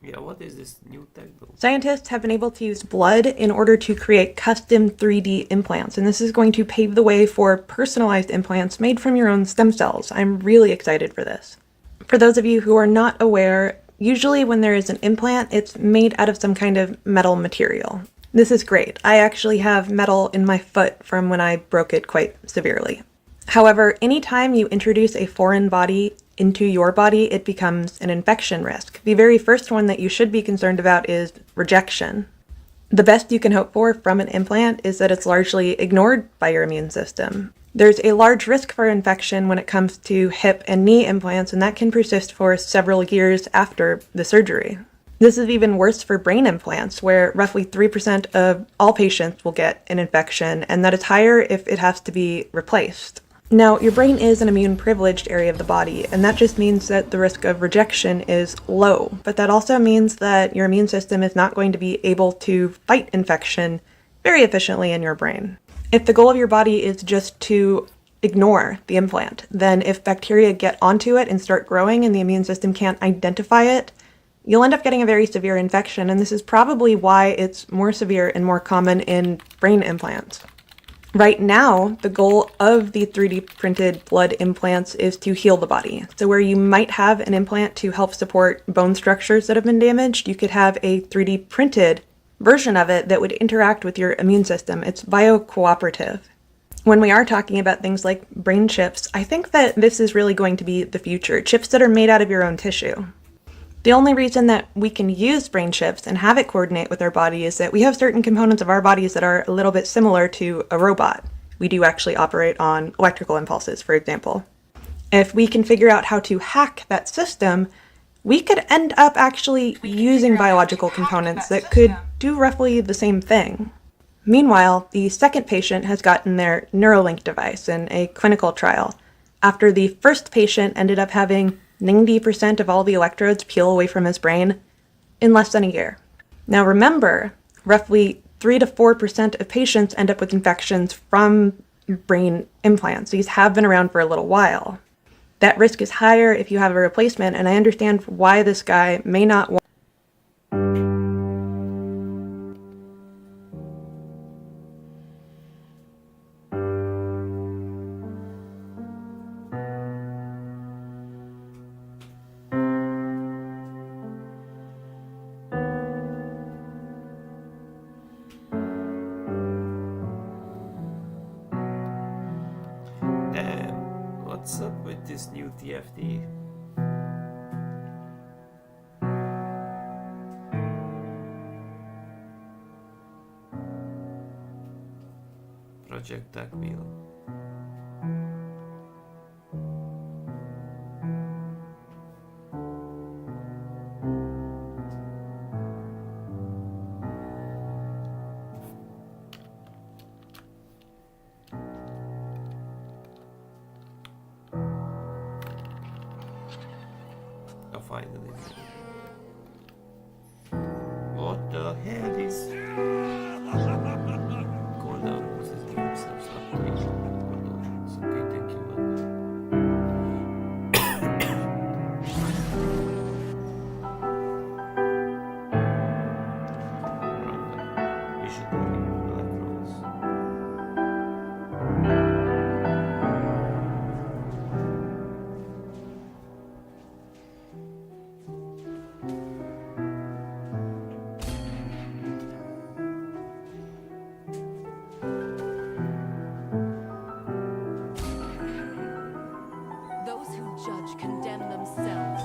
Yeah, what is this new tech though? Scientists have been able to use blood in order to create custom 3D implants, and this is going to pave the way for personalized implants made from your own stem cells. I'm really excited for this. For those of you who are not aware, usually when there is an implant, it's made out of some kind of metal material. This is great. I actually have metal in my foot from when I broke it quite severely. However, anytime you introduce a foreign body into your body, it becomes an infection risk. The very first one that you should be concerned about is rejection. The best you can hope for from an implant is that it's largely ignored by your immune system. There's a large risk for infection when it comes to hip and knee implants, and that can persist for several years after the surgery. This is even worse for brain implants, where roughly 3% of all patients will get an infection, and that is higher if it has to be replaced. Now, your brain is an immune-privileged area of the body, and that just means that the risk of rejection is low. But that also means that your immune system is not going to be able to fight infection very efficiently in your brain. If the goal of your body is just to ignore the implant, then if bacteria get onto it and start growing and the immune system can't identify it, you'll end up getting a very severe infection, and this is probably why it's more severe and more common in brain implants. Right now, the goal of the 3D printed blood implants is to heal the body. So where you might have an implant to help support bone structures that have been damaged, you could have a 3D printed version of it that would interact with your immune system. It's biocooperative. When we are talking about things like brain chips, I think that this is really going to be the future. Chips that are made out of your own tissue. The only reason that we can use brain chips and have it coordinate with our body is that we have certain components of our bodies that are a little bit similar to a robot. We do actually operate on electrical impulses, for example. If we can figure out how to hack that system, we could end up actually using biological components that could do roughly the same thing. Meanwhile, the second patient has gotten their Neuralink device in a clinical trial, after the first patient ended up having 90% of all the electrodes peel away from his brain in less than a year. Now remember, roughly 3 to 4% of patients end up with infections from brain implants. These have been around for a little while. That risk is higher if you have a replacement, and I understand why this guy may not want. What's up with this new TFT? Project Duckbill. Oh, finally. What the hell is going on with this game steps update? Okay, thank you, man. Random. Visionary electrons. Those who judge condemn themselves.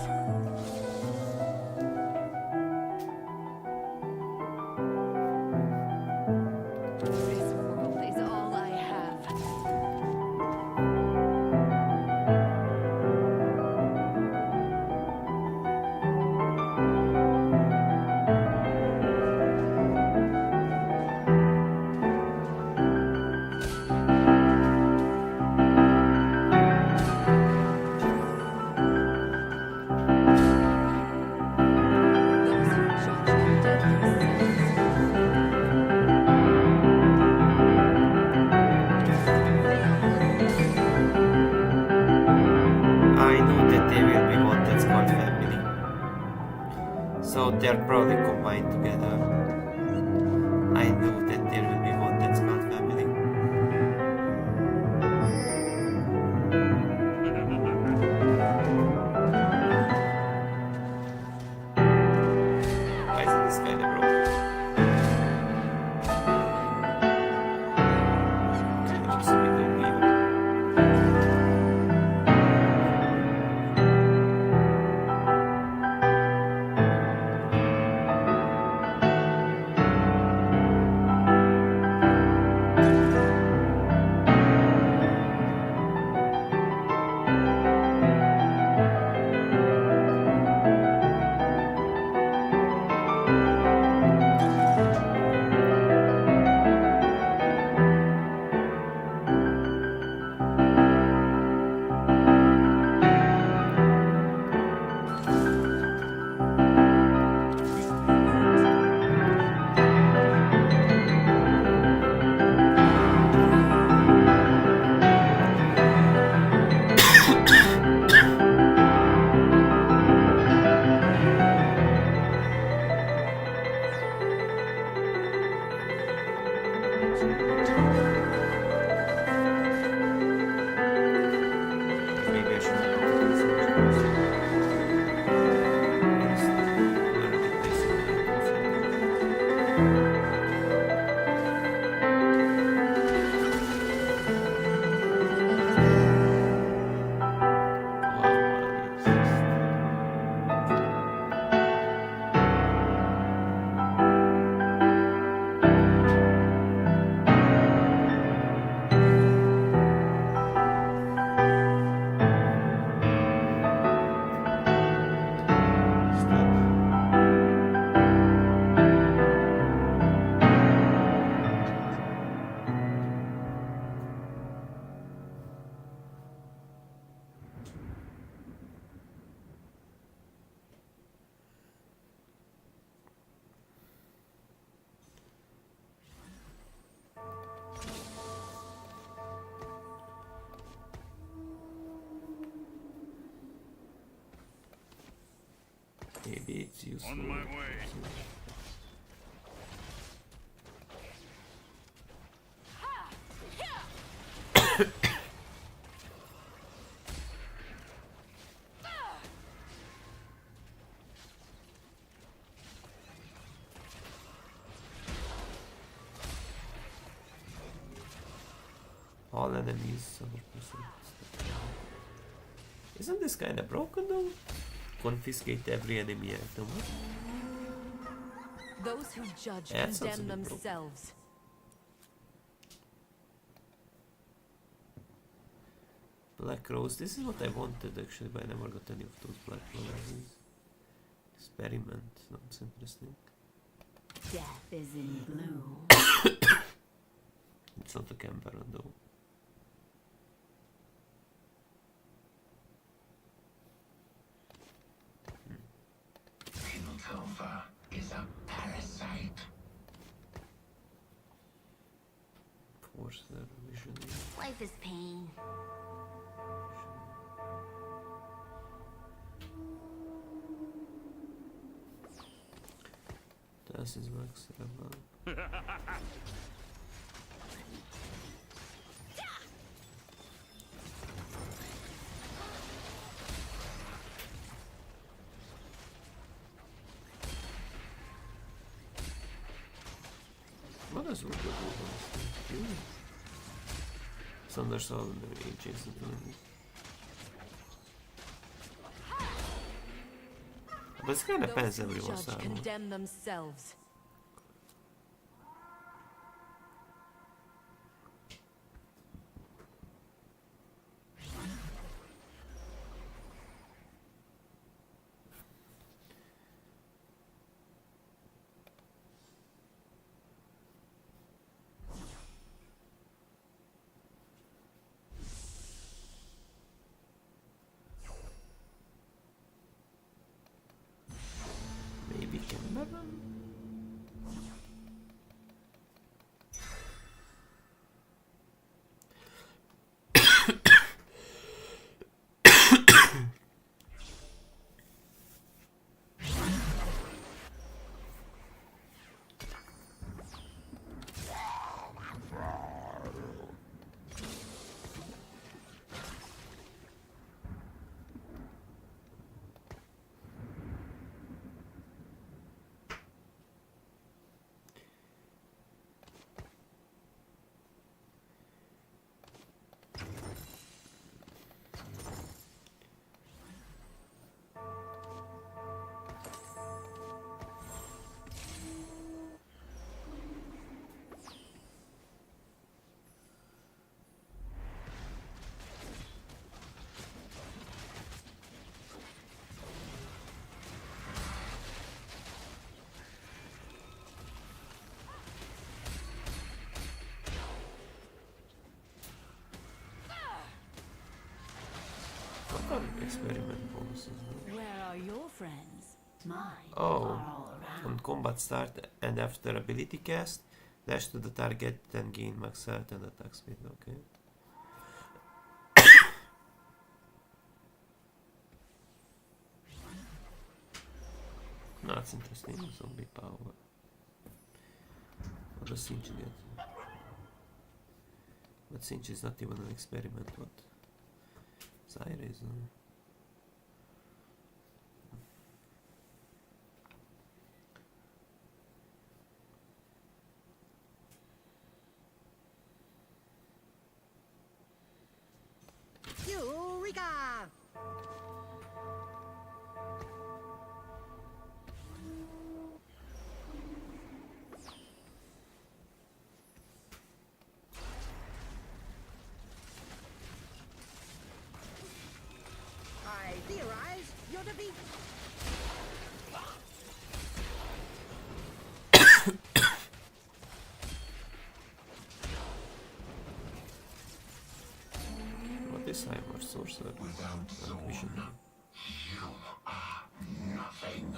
are probably combined together. I know that there will be one that's called family. Why is this kind of broken? It looks a bit weird. Maybe I should learn a bit basic. Maybe it's useful. On my way. All enemies 100%. Isn't this kinda broken though? Confiscate every enemy item. Those who judge Yeah, that sounds a condemn bit broken. themselves. Black Rose, this is what I wanted actually, but I never got any of those black roses. Experiment, sounds interesting. Death is in bloom. It's not a camper though. Piltover is a parasite. Force their vision. Life is pain. Das ist Max Rebel. What does Urga do? honestly? Thunder Soul and the adjacent enemies. But it's kinda Those depends who every once in judge a while. condemn themselves. Maybe Kimberman? experiment bonuses. No? Where are your friends? Mine Oh, are all around. on combat start and after ability cast, dash to the target, then gain max health and attack speed. Okay. No, that's interesting. Zombie power. What does Sinch get? But Sinch is not even an experiment. What? Zaire is. Eureka! I theorize your defeat. What is Heimer? Sorcerer? Without Vision. Zone, you are nothing.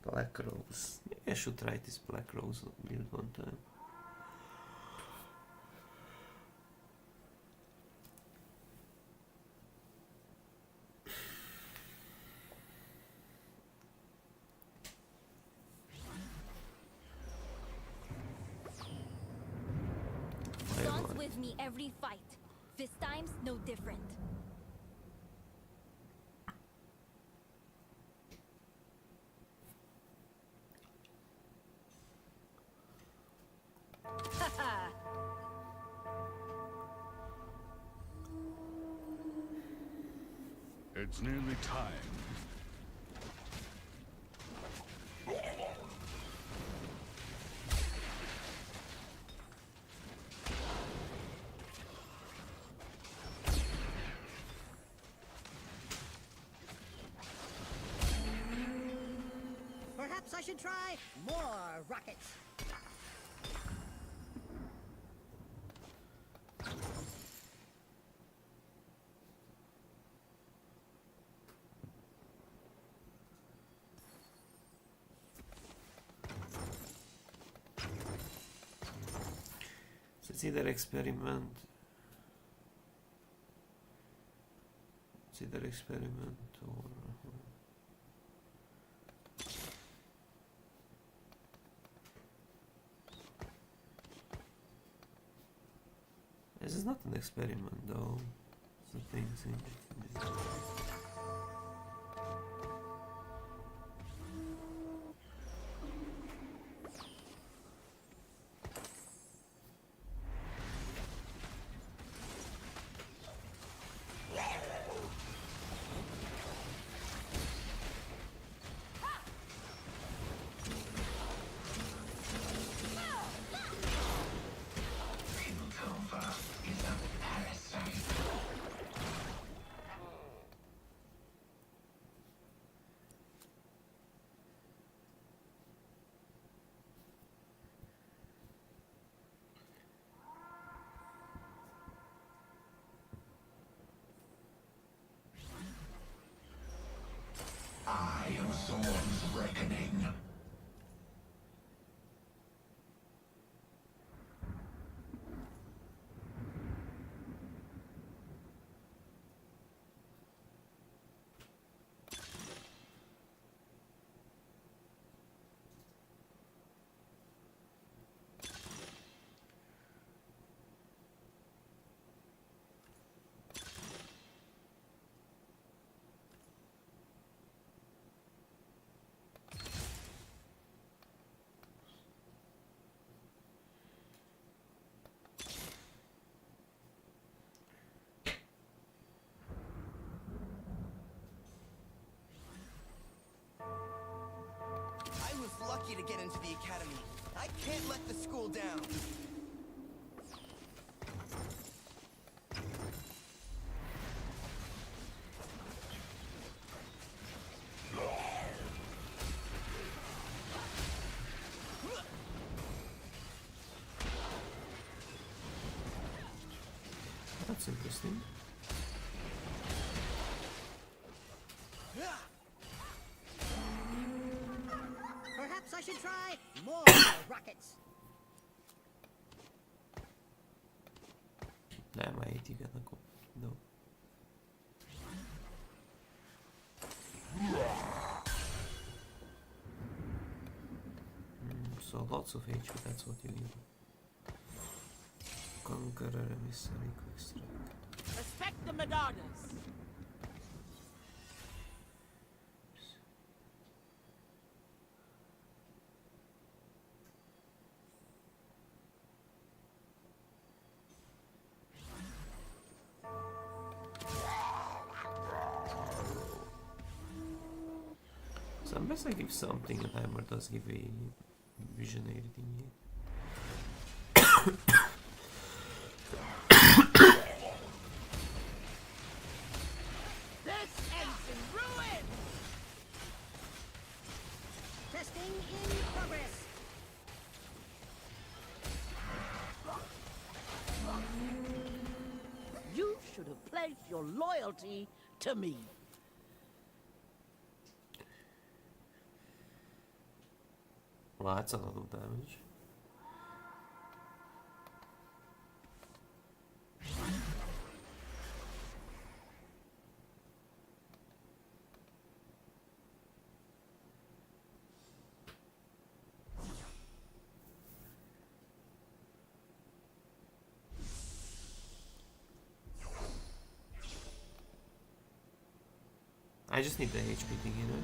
Black Rose. Maybe I should try this Black Rose build one time. John's with me every fight. This time's no different. It's nearly time. Perhaps I should try more rockets. So it's either experiment. It's either experiment or. This is not an experiment though. It's a thing. Piltover is a parasite. I am Zorn's reckoning. I was lucky to get into the academy. I can't let the school down. That's interesting. I should try more rockets. Nem, már itt igen, akkor... No. So lots of HP, that's what you need. Conqueror, emissary, quick strike. Respect the Madonnas. So unless I give something, and Hammer does give a visionary thingy. This ends in ruin. Testing in progress. You should have pledged your loyalty to me. Well, that's a lot of damage. I just need the HP thing, you know?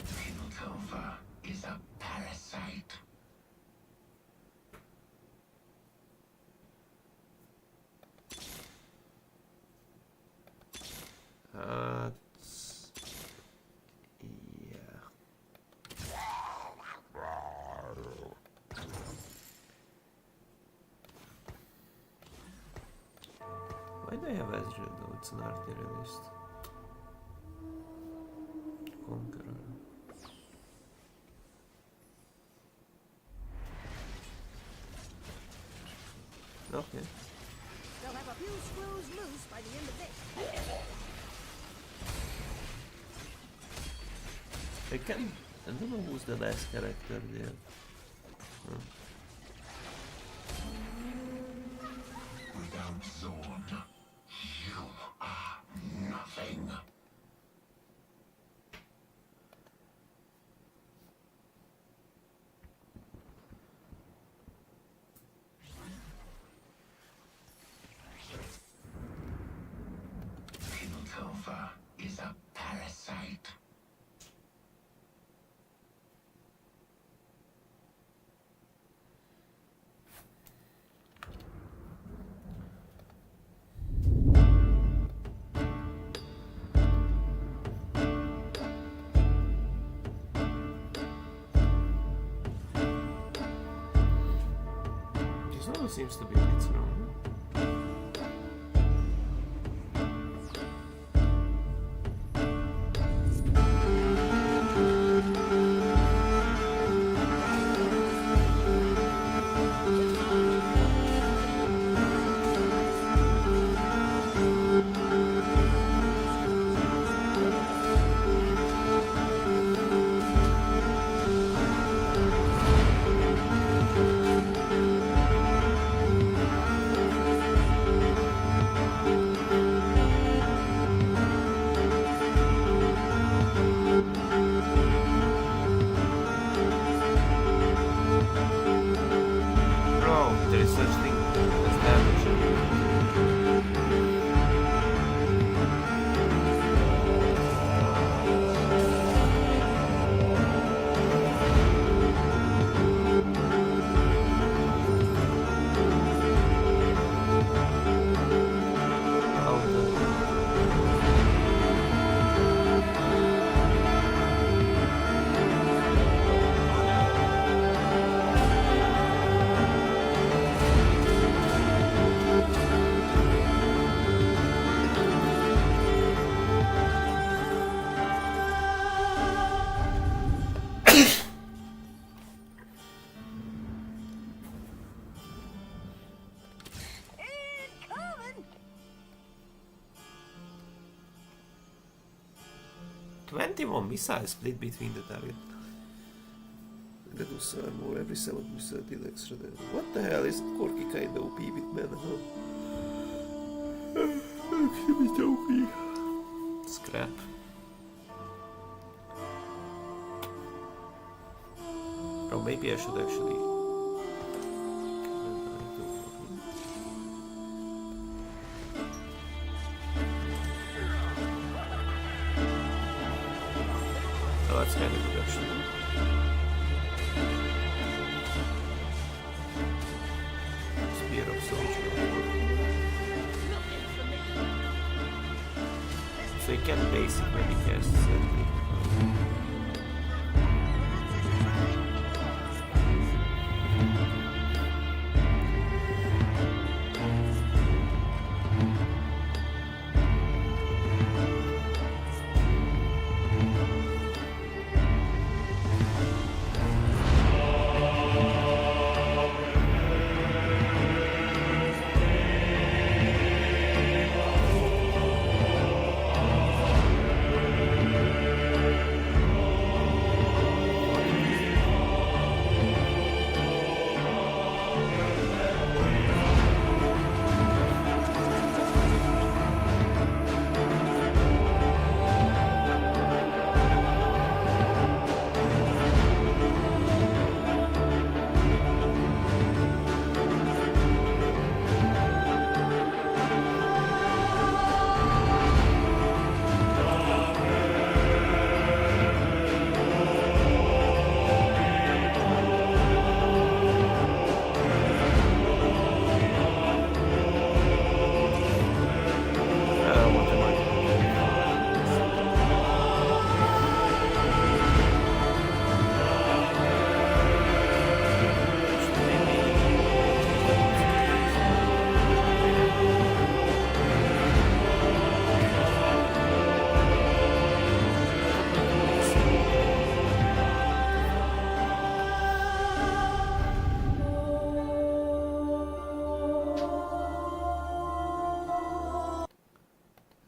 Piltover is a parasite. Yeah. Why do I have Ezreal though? It's an artillerist. Conqueror. Okay. They'll have a few screws loose by the end of this. I don't know who's the last character there. Without Zorn, you are nothing. Piltover is a parasite. This one seems to be a bit wrong. 21 missiles split between the target. Reduce armor every 7 missile deal extra damage. What the hell is Corki kind of OP with manhunt? Scrap. Or maybe I should actually. Oh, that's kind of good actually. Spear of Soldier. So you can basically cast Sentry.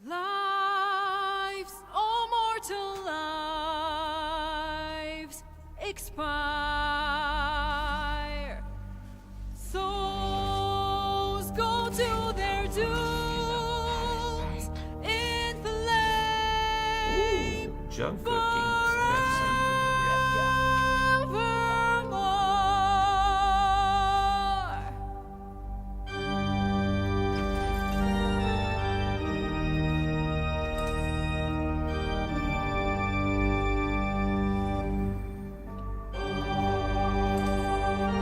Lives, oh mortal lives, expire. Souls go to their dooms in flame. Junker King's grandson.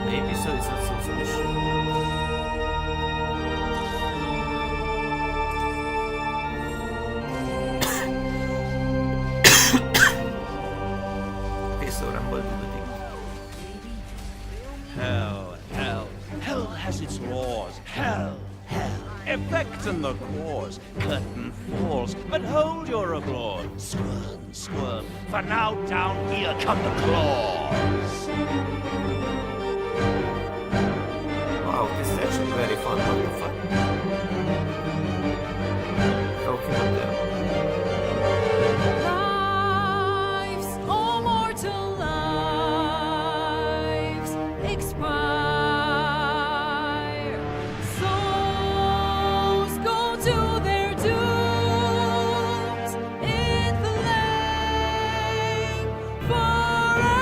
Maybe so it's not so finished. Okay, so Rumble do the thing. Hell, hell, hell has its laws. Hell, hell, effect and the cause. Curtain falls, but hold your applause. Squirm, squirm, for now down here come the claws. Wow, this is actually very fun. What the fuck? Okay, what the Lives, oh mortal lives, expire. Souls go to their dooms in flame forevermore.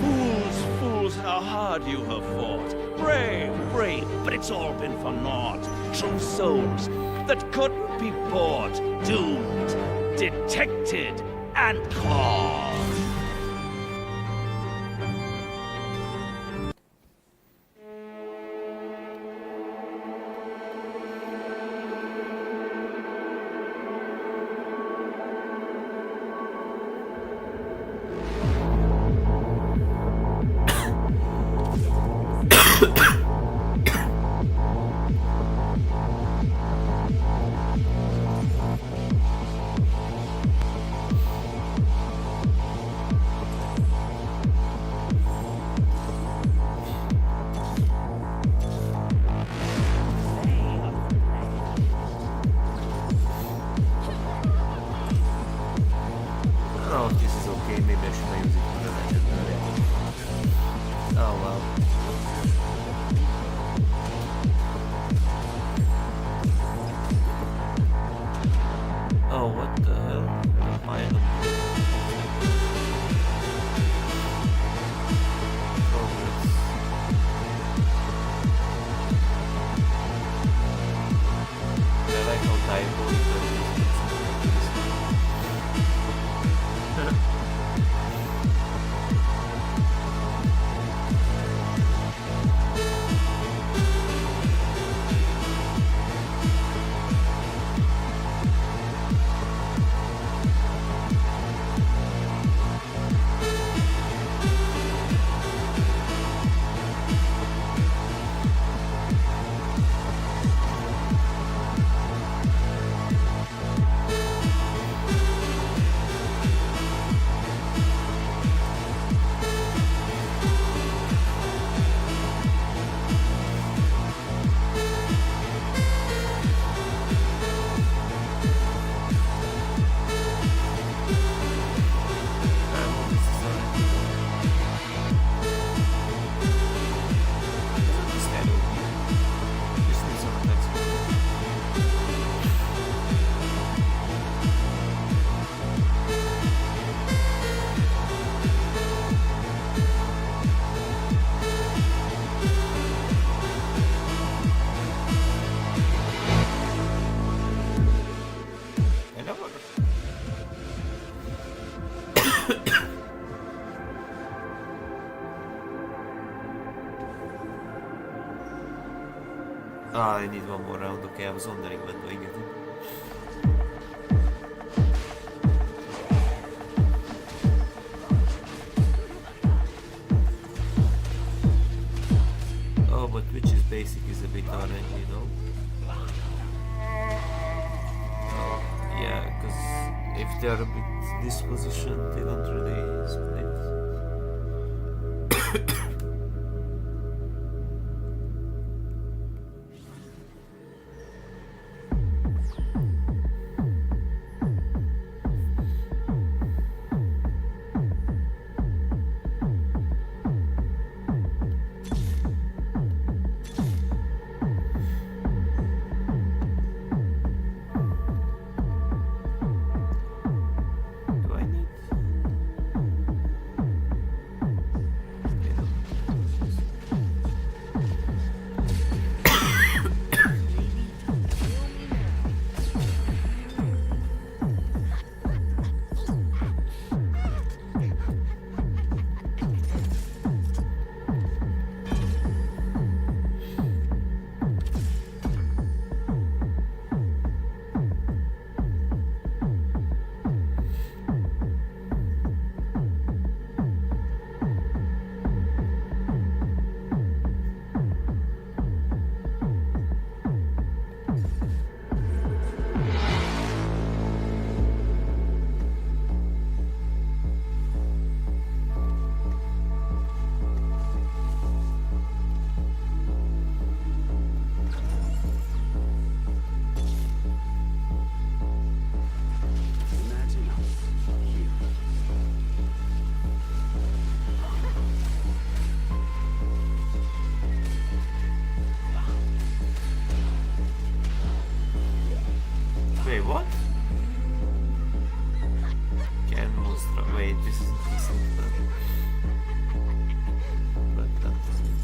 Fools, fools, how hard you have fought. Brave, brave, but it's all been for naught. True souls that couldn't be bought. Doomed, detected, and caught. diabolical. Ah, I need one more round. Okay, I was wondering when do I get it. Oh, but which is basic is a bit RNG, you know? Oh, yeah, because if they're a bit dispositioned, they don't really split. Do I need? Wait, what? Can Monstra. Wait, this is interesting. But that doesn't.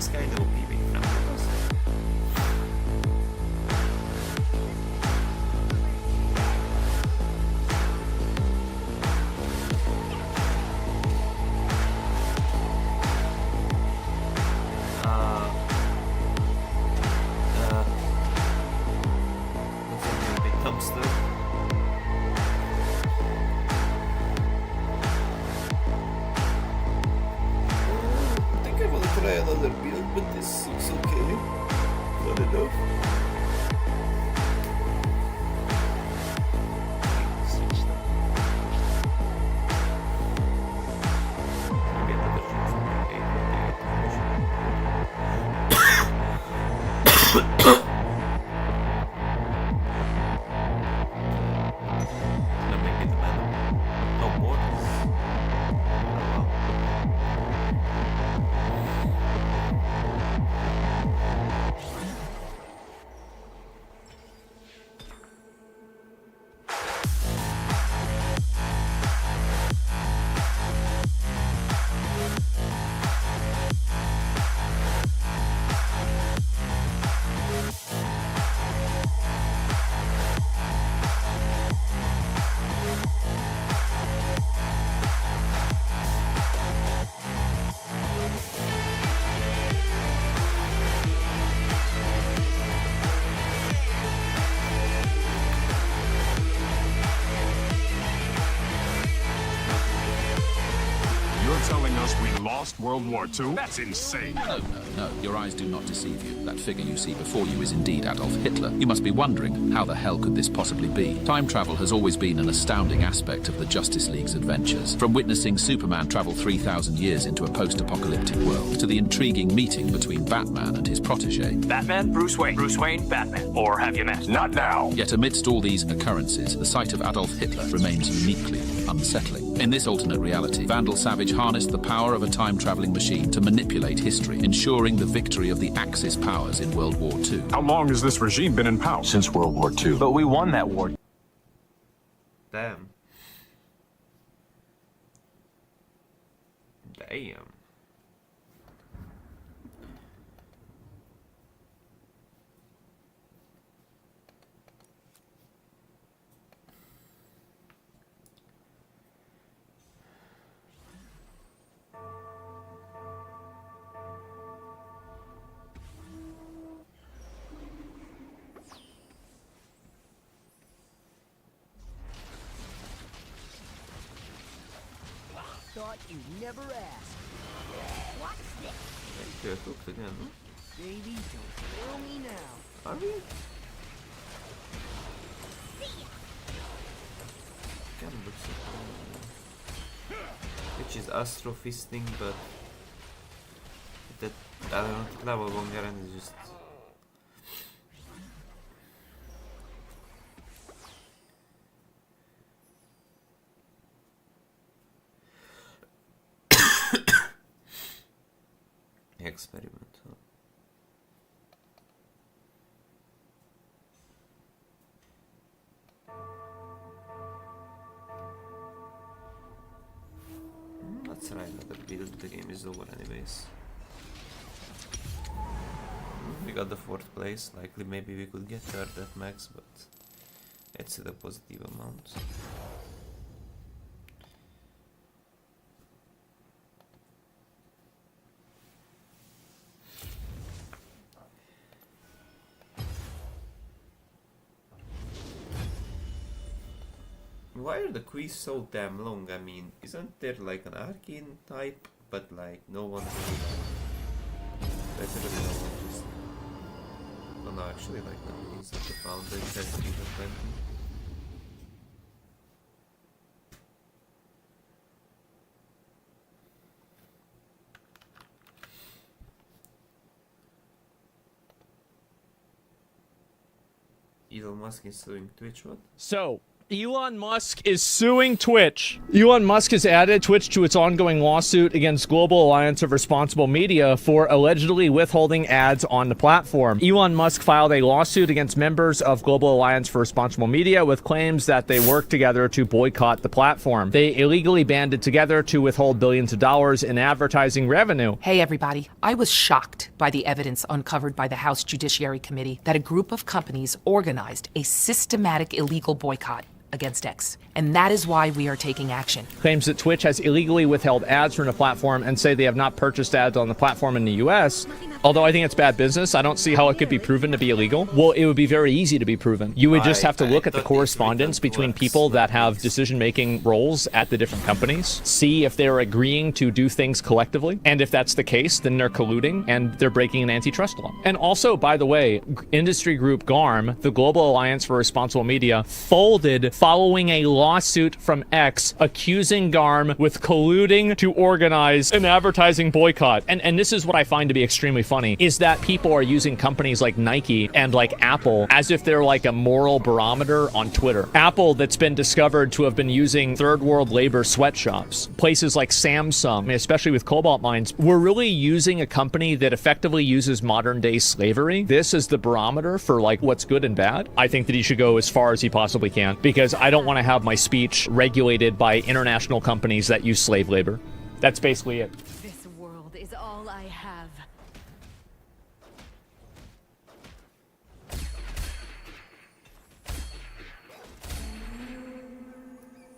is kind of OP big from looks like a big dumpster. I think I want to try another build, but this looks okay. Not enough. Maybe another choose from like 828. Now maybe the man. No more. Oh wow. You're telling us we lost World War II? That's insane. No. Your eyes do not deceive you. That figure you see before you is indeed Adolf Hitler. You must be wondering, how the hell could this possibly be? Time travel has always been an astounding aspect of the Justice League's adventures. From witnessing Superman travel 3,000 years into a post-apocalyptic world, to the intriguing meeting between Batman and his protege. Batman, Bruce Wayne. Bruce Wayne, Batman. Or have you met? Not now. Yet amidst all these occurrences, the sight of Adolf Hitler remains uniquely unsettling. In this alternate reality, Vandal Savage harnessed the power of a time-traveling machine to manipulate history, ensuring the victory of the Axis powers in World War II. How long has this regime been in power? Since World War II. But we won that war. Damn. Damn. Thought you'd never ask. What's this? Költök again, no? Baby, don't kill me now. Are we? Kind of looks like which is astrofisting, but that I don't know, level 1 Garen is just experiment, huh? Let's try another build, the game is over anyways. We got the 4th place, likely maybe we could get 3rd at max, but it's a positive amount. Why are the quiz so damn long? I mean, isn't there like an arcane type, but like no one really like, literally no one just, oh no, actually like no, he's like the founder, it says Peter Quentin. Elon Musk is suing Twitch, what? So, Elon Musk is suing Twitch. Elon Musk has added Twitch to its ongoing lawsuit against Global Alliance of Responsible Media for allegedly withholding ads on the platform. Elon Musk filed a lawsuit against members of Global Alliance for Responsible Media with claims that they worked together to boycott the platform. They illegally banded together to withhold billions of dollars in advertising revenue. Hey everybody, I was shocked by the evidence uncovered by the House Judiciary Committee that a group of companies organized a systematic illegal boycott against X, and that is why we are taking action. Claims that Twitch has illegally withheld ads from the platform and say they have not purchased ads on the platform in the US. Although I think it's bad business, I don't see how it could be proven to be illegal. Well, it would be very easy to be proven. You would just have to look at the correspondence between people that have decision-making roles at the different companies, see if they're agreeing to do things collectively, and if that's the case, then they're colluding and they're breaking an antitrust law. And also, by the way, industry group GARM, the Global Alliance for Responsible Media, folded following a lawsuit from X accusing GARM with colluding to organize an advertising boycott. And this is what I find to be extremely funny, is that people are using companies like Nike and like Apple as if they're like a moral barometer on Twitter. Apple, that's been discovered to have been using third world labor sweatshops. Places like Samsung, especially with cobalt mines, we're really using a company that effectively uses modern day slavery. This is the barometer for like what's good and bad. I think that he should go as far as he possibly can, because I don't want to have my speech regulated by international companies that use slave labor. That's basically it. This world is all I have.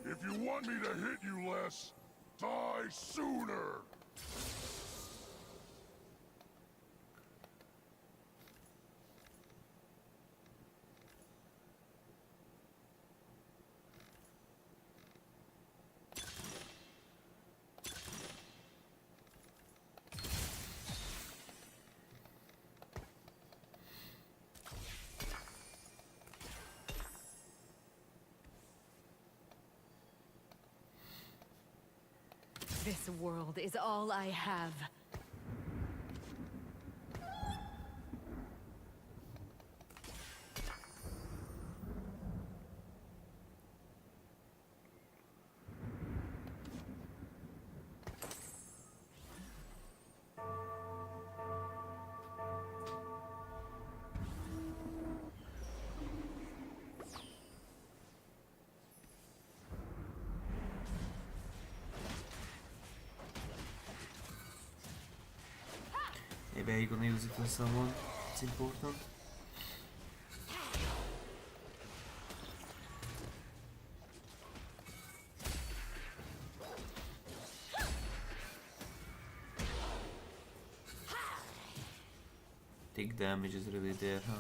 If you want me to hit you less, die sooner. This world is all I have. Maybe I'm gonna use it with someone. It's important. Tick damage is really there, huh?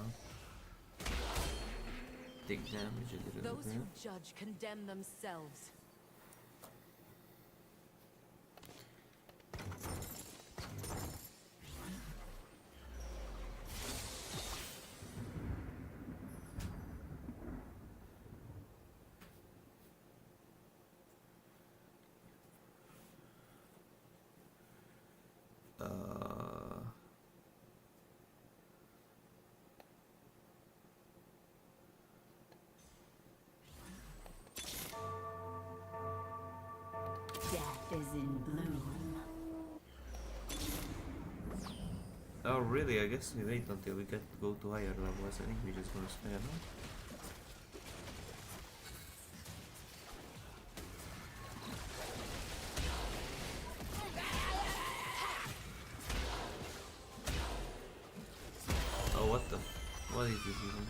Tick damage is really Those there. who judge condemn themselves. Death is in bloom. Oh really? I guess we wait until we get to go to higher levels. I think we're just gonna spare now. Oh what the? What is this even?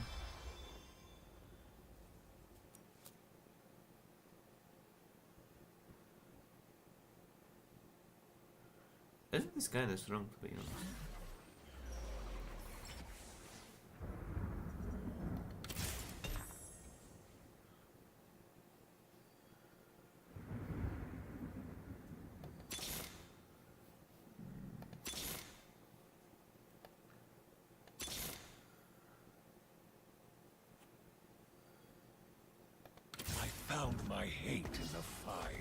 Isn't this kind of strong, to be honest? I found my hate in the fire.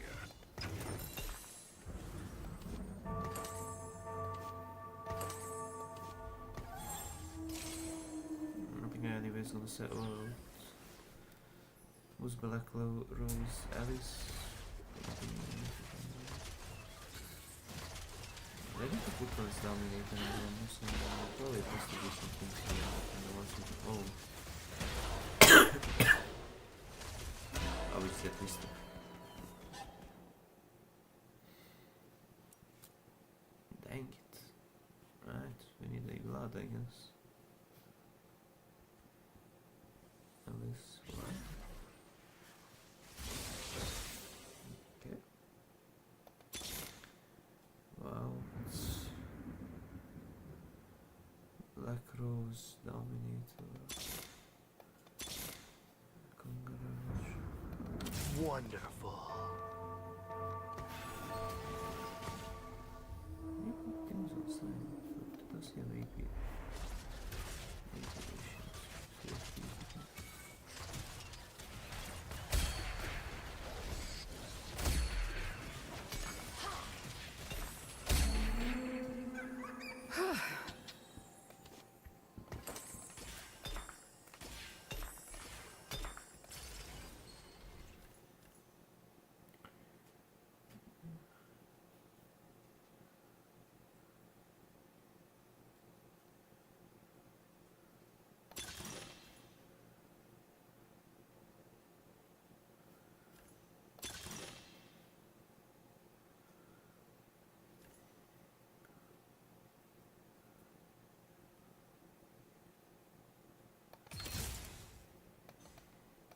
I think anybody's gonna settle out. Who's Black Rose? Alice? Maybe the put was dominating and so probably supposed to do some things here and the ones with obviously at least dang it. Right, we need a blood I guess. Alice, right. Okay. Wow, it's Black Rose Dominator. Congrats. Wonderful. You put things on silent, but it does have AP.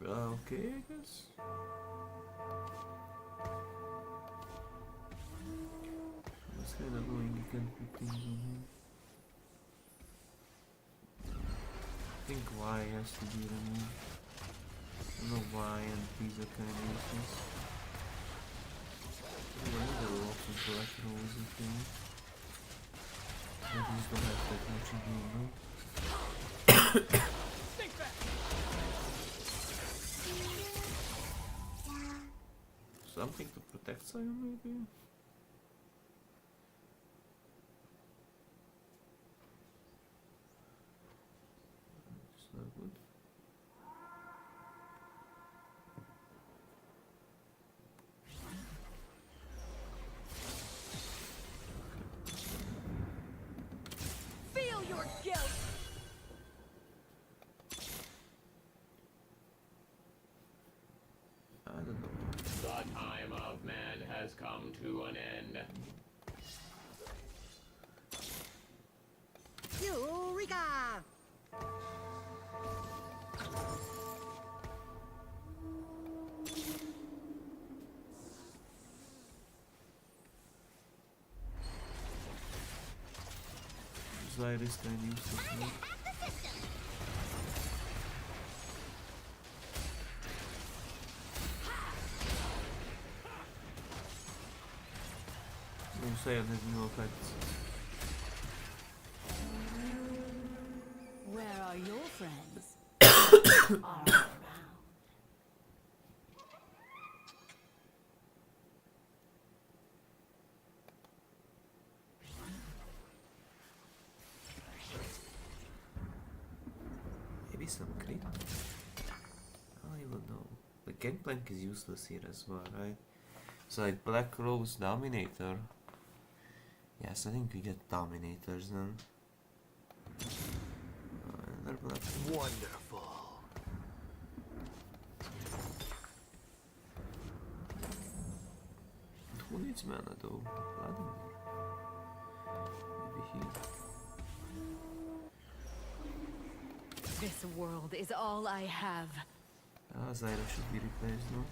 Okay, I guess. That's kind of annoying, you can't put things on him. I think Y has to be removed. I don't know why, and these are kind of useless. I need a lot of Black Rose, I think. But these don't have that much in here, no? Something to protect Sion, maybe? It's not good. Feel your guilt! I don't know. The time of man has come to an end. Eureka! Osiris kind of useless, no? Sion has no effects. Where are your friends? All around. Maybe some crit? I don't even know. The Gangplank is useless here as well, right? So like Black Rose Dominator. Yes, I think we get Dominators then. Another Black Rose. Wonderful. Who needs mana though? Vladimir. Maybe he. This world is all I have. Zyra should be replaced, no?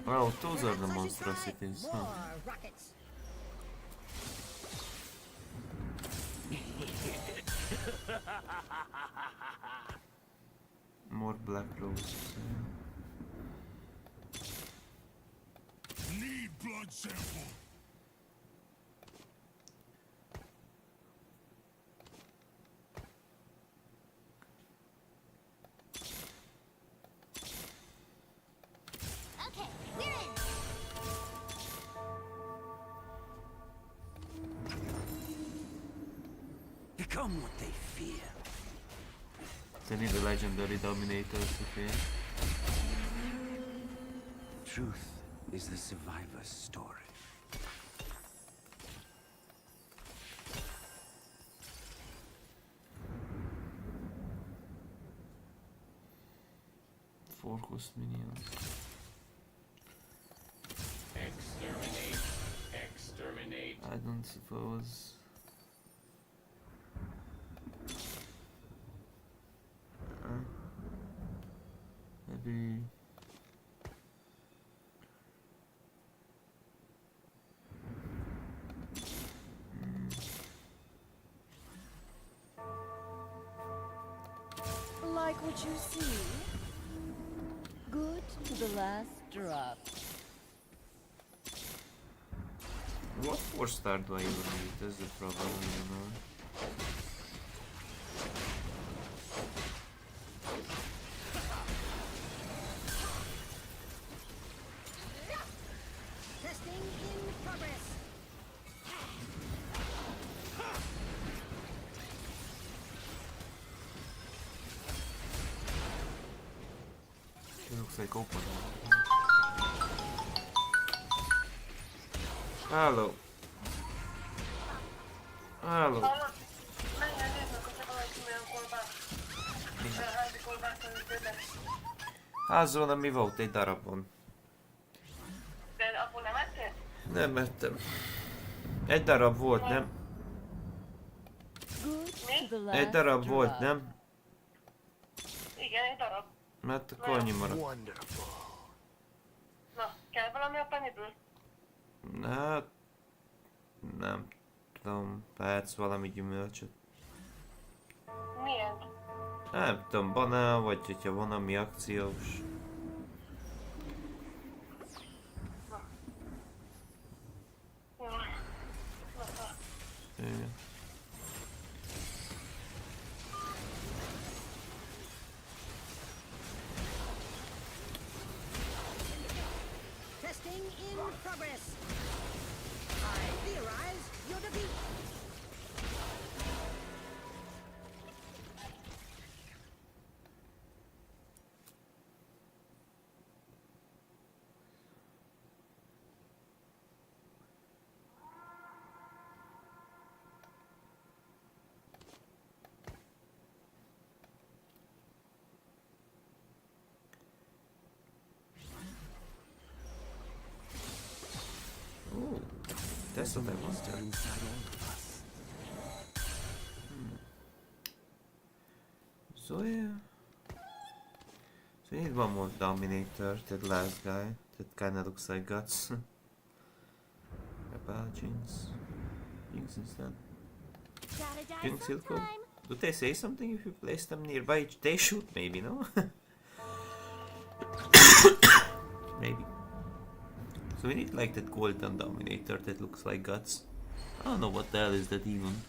Well, those are the monstrosities, huh? More rockets. More Black Roses. Need blood sample. become what they fear. They need a legendary Dominator to fail. Truth is the survivor's story. Four cost minions. Exterminate. Exterminate. I don't suppose. Maybe. Like what you see? Good to the last drop. What 4-star do I even need? That's the problem, you know. Testing in progress. It looks like open. Hello. Hello. Házon, mi volt egy darabon? De abból nem ettél? Nem ettem. Egy darab volt, nem? Egy darab volt, nem? Igen, egy darab. Mert akkor annyi maradt. Na, kell valami a peniből? Hát... Nem tudom, perc valami gyümölcsöt. Milyen? Nem tudom, banán, vagy hogyha van ami akciós. Igen. Testing in progress. I theorize your defeat. Ooh, that's what I wanted. So yeah. So we need one more Dominator, that last guy. That kinda looks like Guts. About Jinx. Jinx instead. Jinx heal code? Do they say something if you place them nearby? They should, maybe, no? Maybe. So we need like that golden Dominator that looks like Guts. I don't know what the hell is that even.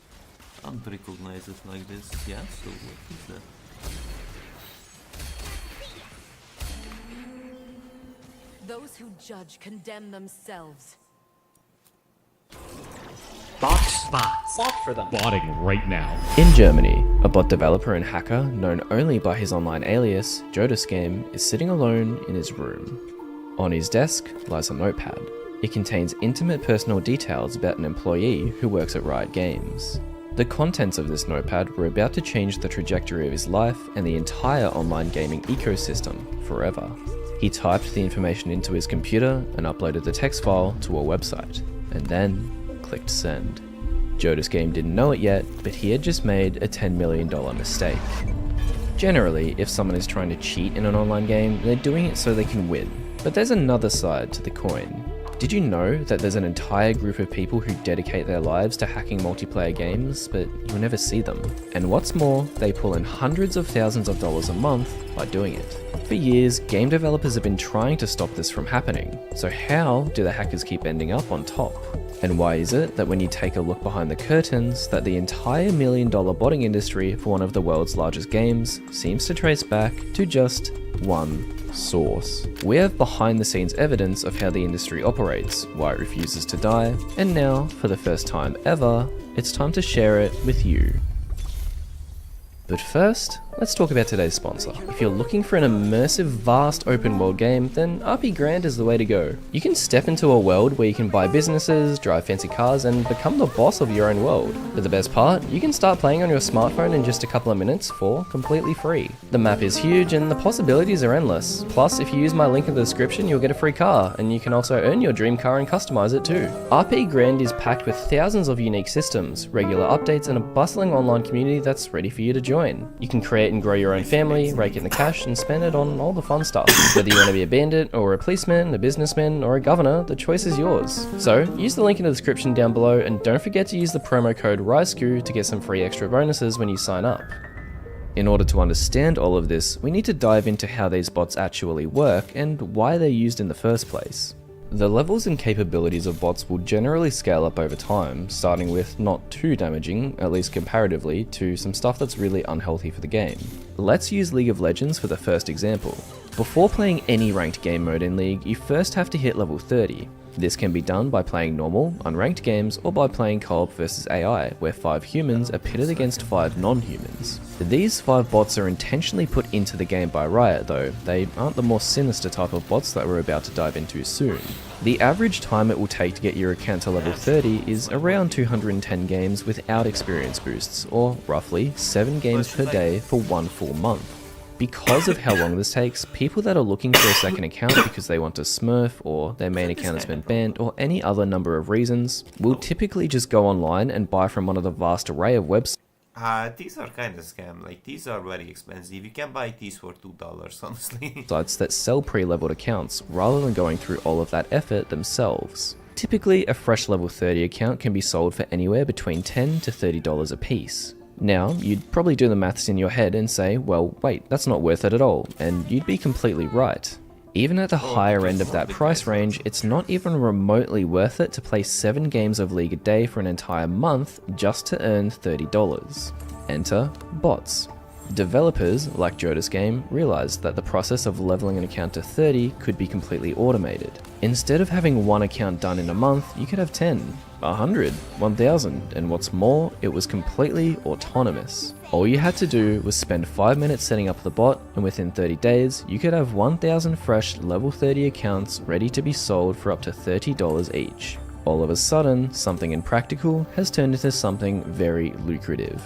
I don't recognize it like this. Yeah, so what is that? Those who judge condemn themselves. Box bot for them. Botting right now. In Germany, a bot developer and hacker known only by his online alias, JodasGame, is sitting alone in his room. On his desk lies a notepad. It contains intimate personal details about an employee who works at Riot Games. The contents of this notepad were about to change the trajectory of his life and the entire online gaming ecosystem forever. He typed the information into his computer and uploaded the text file to a website, and then clicked send. JodasGame didn't know it yet, but he had just made a $10 million mistake. Generally, if someone is trying to cheat in an online game, they're doing it so they can win. But there's another side to the coin. Did you know that there's an entire group of people who dedicate their lives to hacking multiplayer games, but you'll never see them? And what's more, they pull in hundreds of thousands of dollars a month by doing it. For years, game developers have been trying to stop this from happening. So how do the hackers keep ending up on top? And why is it that when you take a look behind the curtains, that the entire $1 million botting industry for one of the world's largest games seems to trace back to just one source? We have behind the scenes evidence of how the industry operates, why it refuses to die, and now, for the first time ever, it's time to share it with you. But first, let's talk about today's sponsor. If you're looking for an immersive, vast open world game, then RP Grand is the way to go. You can step into a world where you can buy businesses, drive fancy cars, and become the boss of your own world. But the best part, you can start playing on your smartphone in just a couple of minutes for completely free. The map is huge and the possibilities are endless. Plus, if you use my link in the description, you'll get a free car, and you can also earn your dream car and customize it too. RP Grand is packed with thousands of unique systems, regular updates, and a bustling online community that's ready for you to join. You can create and grow your own family, rake in the cash, and spend it on all the fun stuff. Whether you want to be a bandit, or a policeman, a businessman, or a governor, the choice is yours. So, use the link in the description down below, and don't forget to use the promo code RISESCU to get some free extra bonuses when you sign up. In order to understand all of this, we need to dive into how these bots actually work, and why they're used in the first place. The levels and capabilities of bots will generally scale up over time, starting with not too damaging, at least comparatively, to some stuff that's really unhealthy for the game. Let's use League of Legends for the first example. Before playing any ranked game mode in League, you first have to hit level 30. This can be done by playing normal, unranked games, or by playing co-op versus AI, where 5 humans are pitted against 5 non-humans. These 5 bots are intentionally put into the game by Riot though, they aren't the more sinister type of bots that we're about to dive into soon. The average time it will take to get your account to level 30 is around 210 games without experience boosts, or roughly 7 games per day for 1 full month. Because of how long this takes, people that are looking for a second account because they want to smurf, or their main account has been banned, or any other number of reasons, will typically just go online and buy from one of the vast array of websites. These are kind of scam. Like, these are very expensive. You can buy these for $2, honestly. Sites that sell pre-leveled accounts rather than going through all of that effort themselves. Typically, a fresh level 30 account can be sold for anywhere between $10 to $30 a piece. Now, you'd probably do the maths in your head and say, well, wait, that's not worth it at all, and you'd be completely right. Even at the higher end of that price range, it's not even remotely worth it to play 7 games of League a day for an entire month just to earn $30. Enter bots. Developers, like Jodas Game, realized that the process of leveling an account to 30 could be completely automated. Instead of having 1 account done in a month, you could have 10, 100, 1000, and what's more, it was completely autonomous. All you had to do was spend 5 minutes setting up the bot, and within 30 days, you could have 1000 fresh level 30 accounts ready to be sold for up to $30 each. All of a sudden, something impractical has turned into something very lucrative.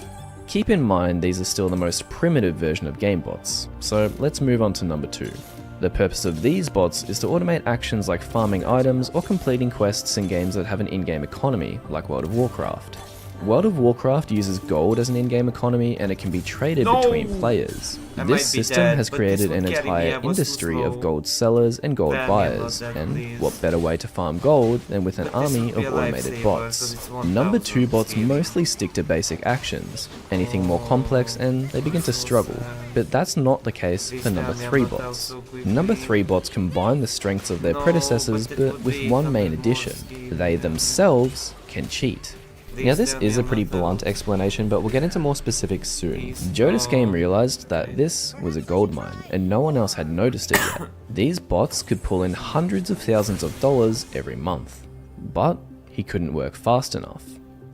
Keep in mind these are still the most primitive version of game bots, so let's move on to number 2. The purpose of these bots is to automate actions like farming items or completing quests in games that have an in-game economy, like World of Warcraft. World of Warcraft uses gold as an in-game economy, and it can be traded between players. This system has created an entire industry of gold sellers and gold buyers, and what better way to farm gold than with an army of automated bots. Number 2 bots mostly stick to basic actions, anything more complex and they begin to struggle, but that's not the case for number 3 bots. Number 3 bots combine the strengths of their predecessors but with one main addition: they themselves can cheat. Now this is a pretty blunt explanation, but we'll get into more specifics soon. Jodas Game realized that this was a goldmine, and no one else had noticed it yet. These bots could pull in hundreds of thousands of dollars every month. But he couldn't work fast enough.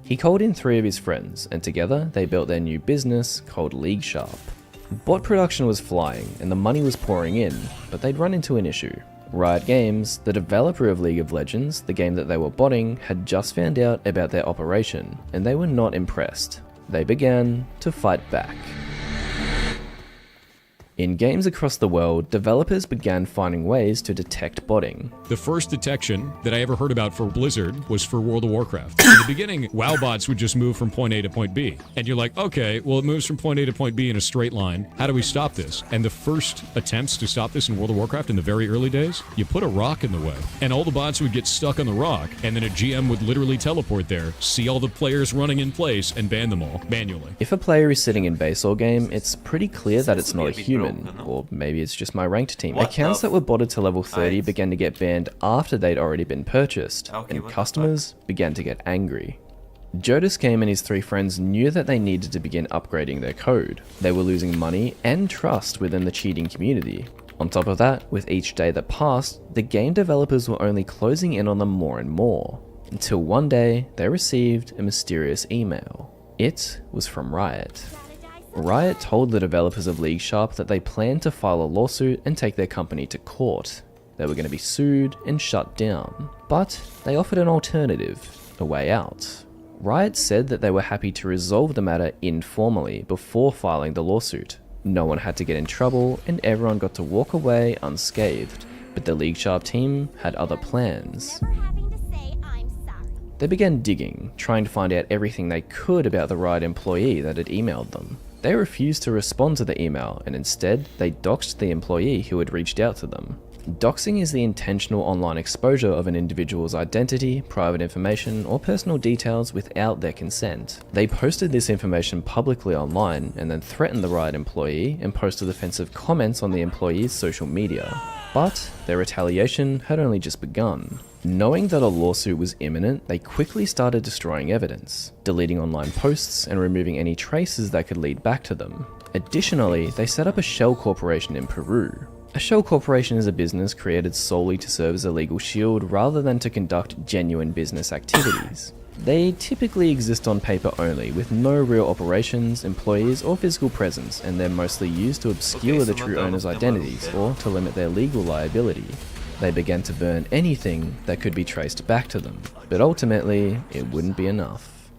He called in 3 of his friends, and together they built their new business called League Sharp. Bot production was flying, and the money was pouring in, but they'd run into an issue. Riot Games, the developer of League of Legends, the game that they were botting, had just found out about their operation, and they were not impressed. They began to fight back. In games across the world, developers began finding ways to detect botting. The first detection that I ever heard about for Blizzard was for World of Warcraft. In the beginning, WoW bots would just move from point A to point B. And you're like, okay, well, it moves from point A to point B in a straight line. How do we stop this? And the first attempts to stop this in World of Warcraft in the very early days, you put a rock in the way. And all the bots would get stuck on the rock, and then a GM would literally teleport there, see all the players running in place, and ban them all, manually. If a player is sitting in base or game, it's pretty clear that it's not a human. Or maybe it's just my ranked team. Accounts that were botted to level 30 began to get banned after they'd already been purchased, and customers began to get angry. Jodas Game and his 3 friends knew that they needed to begin upgrading their code. They were losing money and trust within the cheating community. On top of that, with each day that passed, the game developers were only closing in on them more and more, until one day they received a mysterious email. It was from Riot. Riot told the developers of League Sharp that they planned to file a lawsuit and take their company to court. They were going to be sued and shut down. But they offered an alternative, a way out. Riot said that they were happy to resolve the matter informally before filing the lawsuit. No one had to get in trouble and everyone got to walk away unscathed. But the League Sharp team had other plans. They began digging, trying to find out everything they could about the Riot employee that had emailed them. They refused to respond to the email, and instead, they doxed the employee who had reached out to them. Doxing is the intentional online exposure of an individual's identity, private information, or personal details without their consent. They posted this information publicly online, and then threatened the Riot employee and posted offensive comments on the employee's social media. But their retaliation had only just begun. Knowing that a lawsuit was imminent, they quickly started destroying evidence, deleting online posts and removing any traces that could lead back to them. Additionally, they set up a shell corporation in Peru. A shell corporation is a business created solely to serve as a legal shield rather than to conduct genuine business activities. They typically exist on paper only, with no real operations, employees, or physical presence, and they're mostly used to obscure the true owners' identities or to limit their legal liability. They began to burn anything that could be traced back to them, but ultimately, it wouldn't be enough.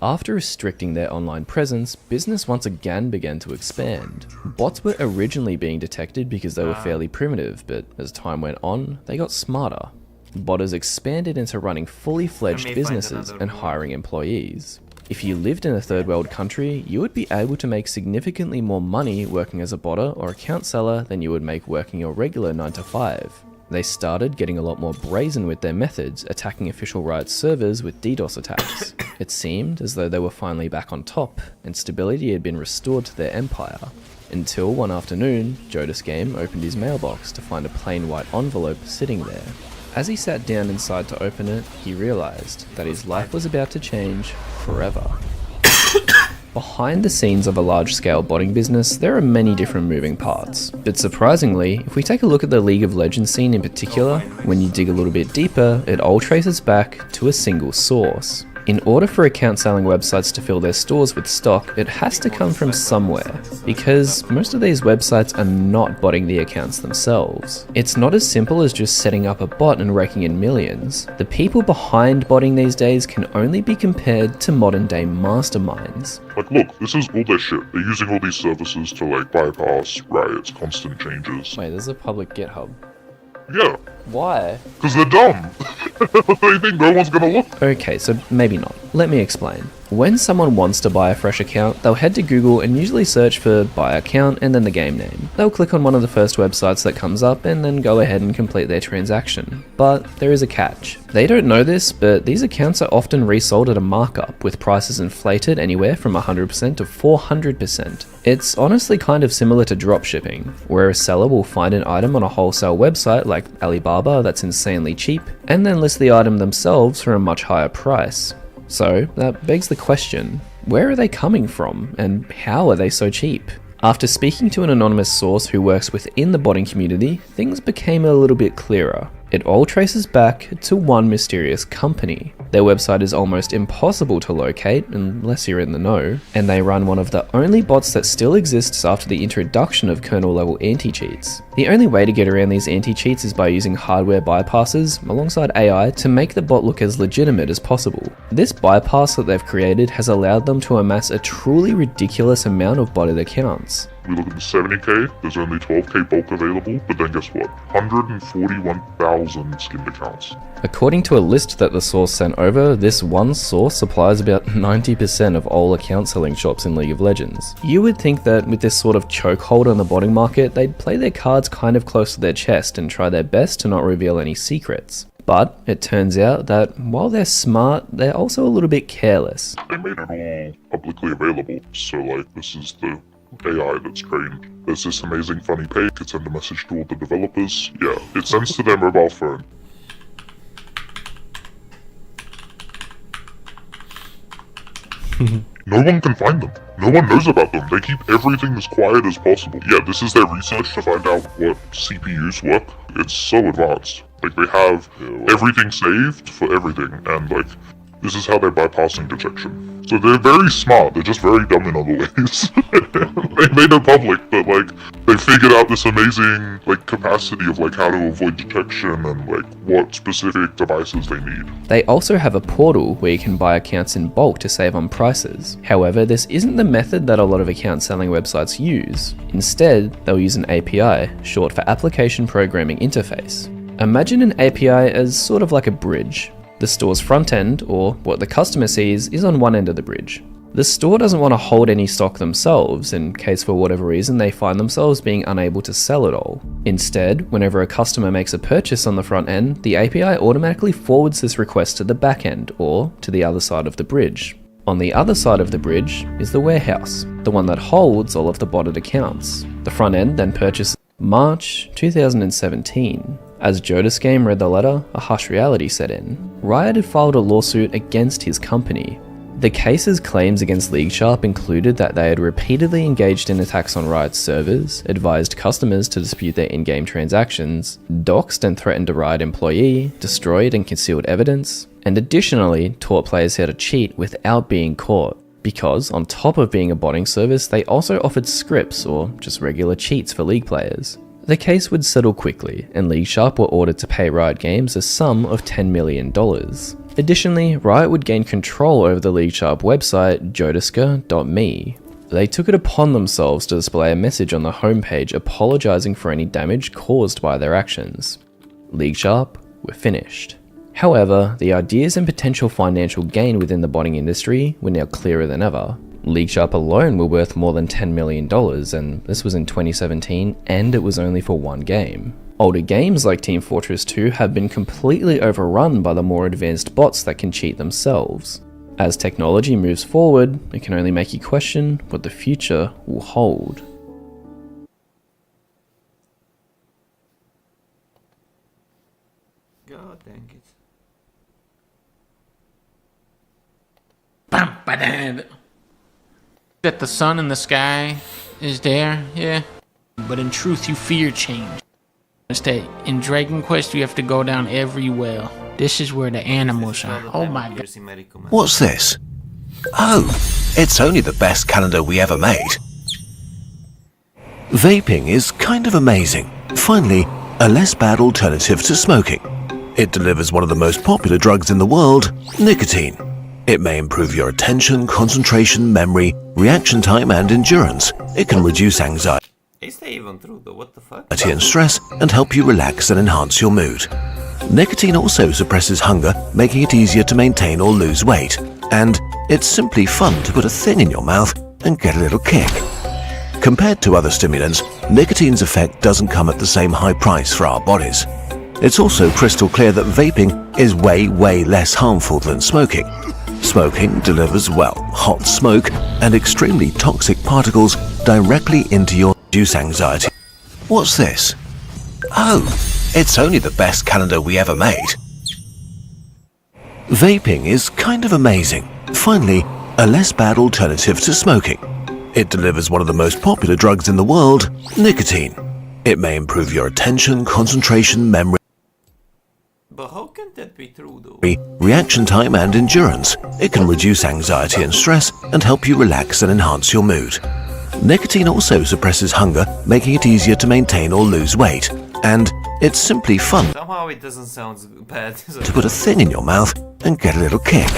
After restricting their online presence, business once again began to expand. Bots were originally being detected because they were fairly primitive, but as time went on, they got smarter. Botters expanded into running fully fledged businesses and hiring employees. If you lived in a third world country, you would be able to make significantly more money working as a botter or account seller than you would make working your regular 9 to 5. They started getting a lot more brazen with their methods, attacking official Riot servers with DDoS attacks. It seemed as though they were finally back on top, and stability had been restored to their empire. Until one afternoon, Jodus Game opened his mailbox to find a plain white envelope sitting there. As he sat down inside to open it, he realized that his life was about to change forever. Behind the scenes of a large-scale botting business, there are many different moving parts. But surprisingly, if we take a look at the League of Legends scene in particular, when you dig a little bit deeper, it all traces back to a single source. In order for account selling websites to fill their stores with stock, it has to come from somewhere, because most of these websites are not botting the accounts themselves. It's not as simple as just setting up a bot and raking in millions. The people behind botting these days can only be compared to modern day masterminds. Like, look, this is all their shit. They're using all these services to, like, bypass Riot's constant changes. Wait, there's a public GitHub. Yeah. Why? Because they're dumb. They think no one's gonna look. Okay, so maybe not. Let me explain. When someone wants to buy a fresh account, they'll head to Google and usually search for buy account and then the game name. They'll click on one of the first websites that comes up and then go ahead and complete their transaction. But there is a catch. They don't know this, but these accounts are often resold at a markup, with prices inflated anywhere from 100% to 400%. It's honestly kind of similar to dropshipping, where a seller will find an item on a wholesale website like Alibaba that's insanely cheap, and then list the item themselves for a much higher price. So that begs the question, where are they coming from and how are they so cheap? After speaking to an anonymous source who works within the botting community, things became a little bit clearer. It all traces back to one mysterious company. Their website is almost impossible to locate unless you're in the know, and they run one of the only bots that still exists after the introduction of kernel-level anti-cheats. The only way to get around these anti-cheats is by using hardware bypasses alongside AI to make the bot look as legitimate as possible. This bypass that they've created has allowed them to amass a truly ridiculous amount of botted accounts. We look at the 70k, there's only 12k bulk available, but then guess what? 141,000 skimmed accounts. According to a list that the source sent over, this one source supplies about 90% of all account selling shops in League of Legends. You would think that with this sort of chokehold on the botting market, they'd play their cards kind of close to their chest and try their best to not reveal any secrets. But it turns out that while they're smart, they're also a little bit careless. They made it all publicly available, so like this is the AI that's trained. There's this amazing funny page, it sends a message to all the developers. Yeah, it sends to their mobile phone. No one can find them. No one knows about them. They keep everything as quiet as possible. Yeah, this is their research to find out what CPUs work. It's so advanced. Like, they have everything saved for everything, and like, this is how they're bypassing detection. So they're very smart, they're just very dumb in other ways. They made it public, but like, they figured out this amazing like capacity of like how to avoid detection and like what specific devices they need. They also have a portal where you can buy accounts in bulk to save on prices. However, this isn't the method that a lot of account selling websites use. Instead, they'll use an API, short for Application Programming Interface. Imagine an API as sort of like a bridge. The store's front end, or what the customer sees, is on one end of the bridge. The store doesn't want to hold any stock themselves in case for whatever reason they find themselves being unable to sell it all. Instead, whenever a customer makes a purchase on the front end, the API automatically forwards this request to the back end, or to the other side of the bridge. On the other side of the bridge is the warehouse, the one that holds all of the botted accounts. The front end then purchases March 2017. As Jodas Game read the letter, a harsh reality set in. Riot had filed a lawsuit against his company. The case's claims against LeagueSharp included that they had repeatedly engaged in attacks on Riot's servers, advised customers to dispute their in-game transactions, doxed and threatened a Riot employee, destroyed and concealed evidence, and additionally taught players how to cheat without being caught. Because, on top of being a botting service, they also offered scripts or just regular cheats for League players. The case would settle quickly, and LeagueSharp were ordered to pay Riot Games a sum of $10 million. Additionally, Riot would gain control over the LeagueSharp website, Jodeska.me. They took it upon themselves to display a message on the homepage apologizing for any damage caused by their actions. LeagueSharp were finished. However, the ideas and potential financial gain within the botting industry were now clearer than ever. LeagueSharp alone were worth more than $10 million, and this was in 2017, and it was only for one game. Older games like Team Fortress 2 have been completely overrun by the more advanced bots that can cheat themselves. As technology moves forward, it can only make you question what the future will hold. God dang it. That the sun in the sky is there, yeah. But in truth, you fear change. Instead, in Dragon Quest, you have to go down every well. This is where the animals are. Oh my god. What's this? Oh, it's only the best calendar we ever made. Vaping is kind of amazing. Finally, a less bad alternative to smoking. It delivers one of the most popular drugs in the world, nicotine. It may improve your attention, concentration, memory, reaction time, and endurance. It can reduce anxiety. Is that even true though? What the fuck? And stress, and help you relax and enhance your mood. Nicotine also suppresses hunger, making it easier to maintain or lose weight. And it's simply fun to put a thing in your mouth and get a little kick. Compared to other stimulants, nicotine's effect doesn't come at the same high price for our bodies. It's also crystal clear that vaping is way less harmful than smoking. Smoking delivers, well, hot smoke and extremely toxic particles directly into your reduce anxiety. What's this? Oh, it's only the best calendar we ever made. Vaping is kind of amazing. Finally, a less bad alternative to smoking. It delivers one of the most popular drugs in the world, nicotine. It may improve your attention, concentration, memory, but how can that be true though? Reaction time and endurance. It can reduce anxiety and stress and help you relax and enhance your mood. Nicotine also suppresses hunger, making it easier to maintain or lose weight. And it's simply fun. Somehow it doesn't sound bad. To put a thing in your mouth and get a little kick.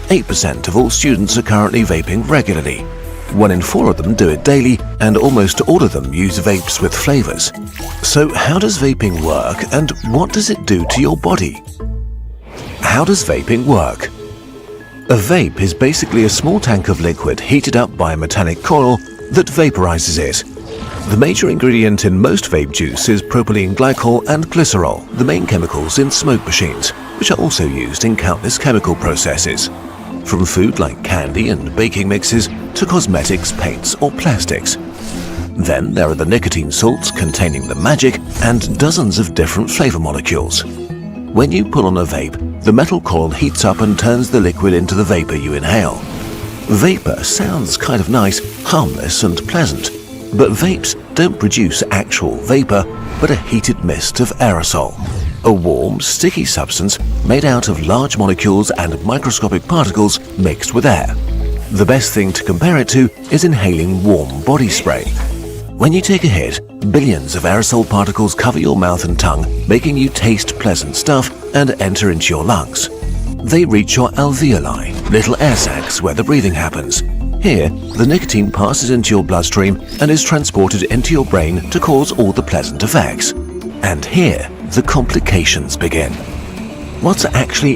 8% of all students are currently vaping regularly. 1 in 4 of them do it daily, and almost all of them use vapes with flavors. So how does vaping work, and what does it do to your body? How does vaping work? A vape is basically a small tank of liquid heated up by a metallic coil that vaporizes it. The major ingredient in most vape juice is propylene glycol and glycerol, the main chemicals in smoke machines, which are also used in countless chemical processes. From food like candy and baking mixes to cosmetics, paints or plastics. Then there are the nicotine salts containing the magic and dozens of different flavor molecules. When you pull on a vape, the metal coil heats up and turns the liquid into the vapor you inhale. Vapor sounds kind of nice, harmless and pleasant, but vapes don't produce actual vapor, but a heated mist of aerosol. a warm, sticky substance made out of large molecules and microscopic particles mixed with air. The best thing to compare it to is inhaling warm body spray. When you take a hit, billions of aerosol particles cover your mouth and tongue, making you taste pleasant stuff and enter into your lungs. They reach your alveoli, little air sacs where the breathing happens. Here, the nicotine passes into your bloodstream and is transported into your brain to cause all the pleasant effects. And here, the complications begin. What's actually